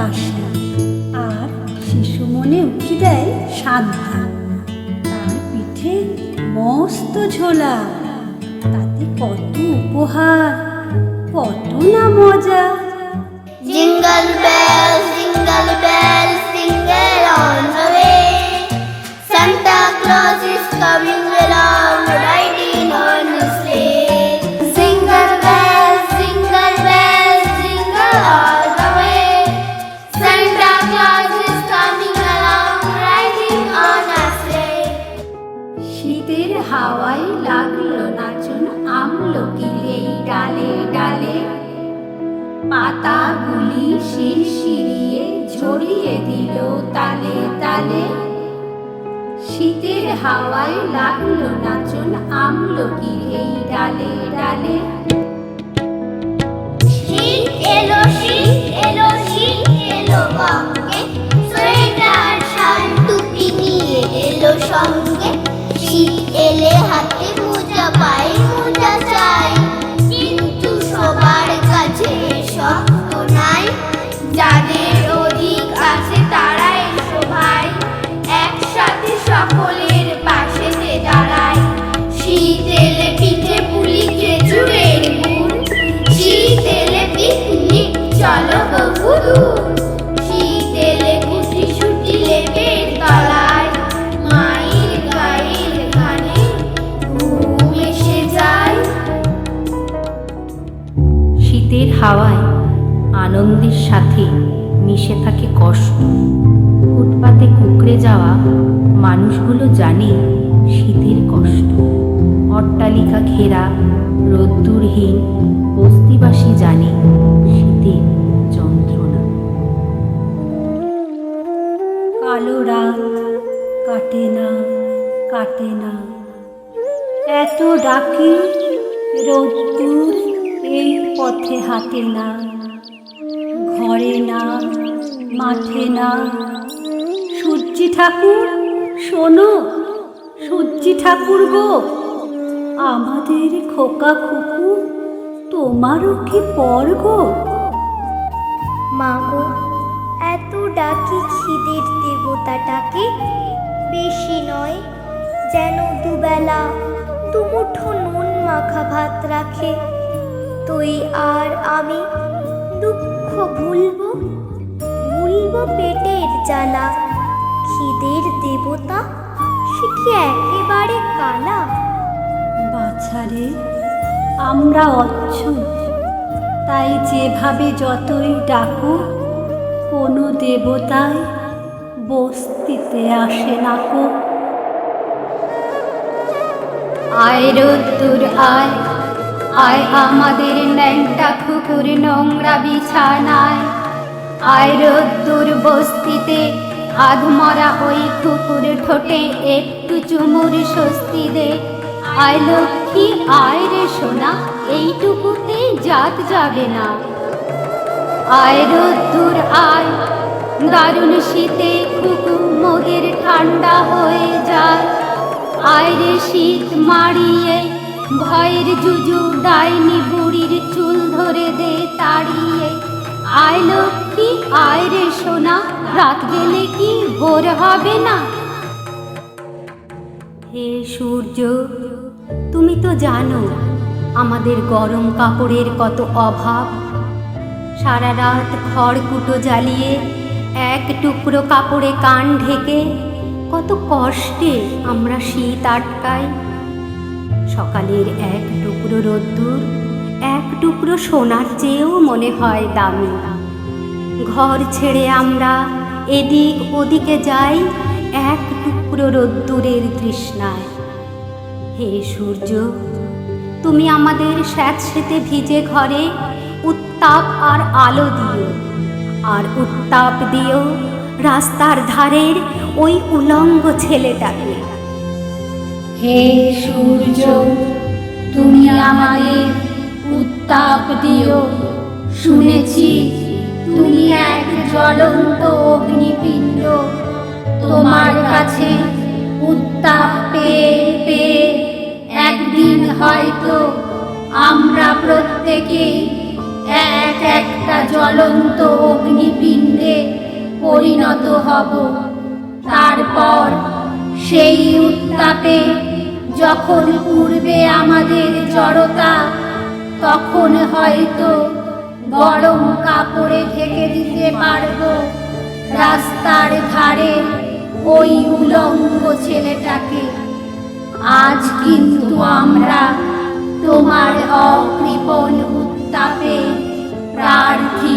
আসে, আর শিশু মনে উকি দেয় শান্তি। তার পিঠে মস্ত ঝোলা, তাতে কত উপহার, কত না মজা। Jingle bells, sing all the way. Santa Claus is coming along, riding on a sleigh. Jingle bells, jingle all the way. Santa Claus is coming along, riding on a sleigh. শীতের হাওয়ায় লাগলো নাচন আমলকির এই ডালে ডালে, পাতাগুলি শিরশিরিয়ে ঝরিয়ে দিল তালে তালে। শীতের হাওয়ায় লাগলো নাচন আমলকির এই ডালে ডালে। শীত এলো, শীত এলো বঙ্গে, সোয়েটার শাল টুপি নিয়ে এলো সঙ্গে। শীত এলে হাতে মোজা, পায়ে মোজা চাই, কিন্তু সবার কাছে সব তো নাই। যাদের অধিক আছে তারা এসো ভাই, একসাথে সকলের পাশে দাঁড়ায়। শীত এলে পিঠে পুলি খেজুরের গুড়, শীত এলে পিকনিক চলো বহুদূর। শীত এলে খুশি ছুটি লেপের তলায়, মায়ের গায়ের গানে ঘুম এসে যায়। শীতের হাওয়ায় আনন্দের সাথে মিশে থাকে কষ্ট। ফুটপাতে কুঁকড়ে যাওয়া মানুষগুলো জানে শীতের কষ্ট। অট্টালিকা ঘেরা রোদ্দুরহীন বস্তিবাসী জানে শীতের যন্ত্রণা। কালো রাত কাটে না, কাটে না, এত ডাকি রোদ্দুর এই পথে হাঁটে না। ঘরে না, মাঠে না, সূর্যি ঠাকুর শোনো, সূর্যি ঠাকুর গো, আমাদের খোকা খুকু তোমারও কি পর গো? মা গো, এত ডাকি খিদের দেবতাটাকে, বেশি নয় যেন দুবেলা দুমুঠো নুন মাখা ভাত রাখে। তুই আর আমি দুঃখ ভুলবো, ভুলবো পেটের জ্বালা। খিদের দেবতা সে কি একেবারে কালা? বাছারে আমরা অচ্ছুত, তাই যেভাবে যতই ডাকো কোনো দেবতায় বস্তিতে আসে না কো। আয় রোদ্দুর আয়, আয় আমাদের ন্যাংটা কুকুর নোংরা বিছানায়। আয় রোদ্দুর বস্তিতে আধমরা ওই কুকুর ঠোঁটে একটু চুমুর স্বস্তি দে। আয় লক্ষ্মী আয় রে সোনা, এইটুকুতে জাত যাবে না। আয় রোদ্দুর আয়, দারুণ শীতে কুকু মোদের ঠান্ডা হয়ে যায়। আয় রে শীত মারিয়ে ভয়ের জুজু ডাইনি বুড়ির চুল ধরে দে তাড়িয়ে। আয় লক্ষ্মী আয় রে সোনা, রাত গেলে কি ভোর হবে না? হে সূর্য, তুমি তো জানো আমাদের গরম কাপড়ের কত অভাব। সারা রাত খড়কুটো জ্বালিয়ে এক টুকরো কাপড়ে কান ঢেকে কত কষ্টে আমরা শীত আটকাই। সকালের এক টুকরো রোদ্দুর এক টুকরো সোনার চেয়েও মনে হয় দামি। ঘর ছেড়ে আমরা এদিক ওদিকে যাই এক টুকরো রোদ্দুরের তৃষ্ণায়। হে সূর্য, তুমি আমাদের স্যাঁতসেঁতে ভিজে ঘরে উত্তাপ আর আলো দিও, আর উত্তাপ দিও রাস্তার ধারের ওই উলঙ্গ ছেলেটাকে। হে সূর্য, তুমি আমাদের উত্তাপ দিও, শুনেছি তুমি এক জ্বলন্ত অগ্নিপিণ্ড। তোমার কাছে উত্তাপ পেয়ে পেয়ে একদিন হয়তো আমরা প্রত্যেকে এক একটা জ্বলন্ত অগ্নিপিণ্ডে হব। তারপর সেই উত্তাপে যখন উড়বে আমাদের জড়তা, তখন হয়তো গরম কাপড়ে ঢেকে দিতে পারবো রাস্তার ধারে ওই উলঙ্গ ছেলেটাকে। আজ কিন্তু আমরা তোমার অকৃপণ উত্তাপে প্রার্থী।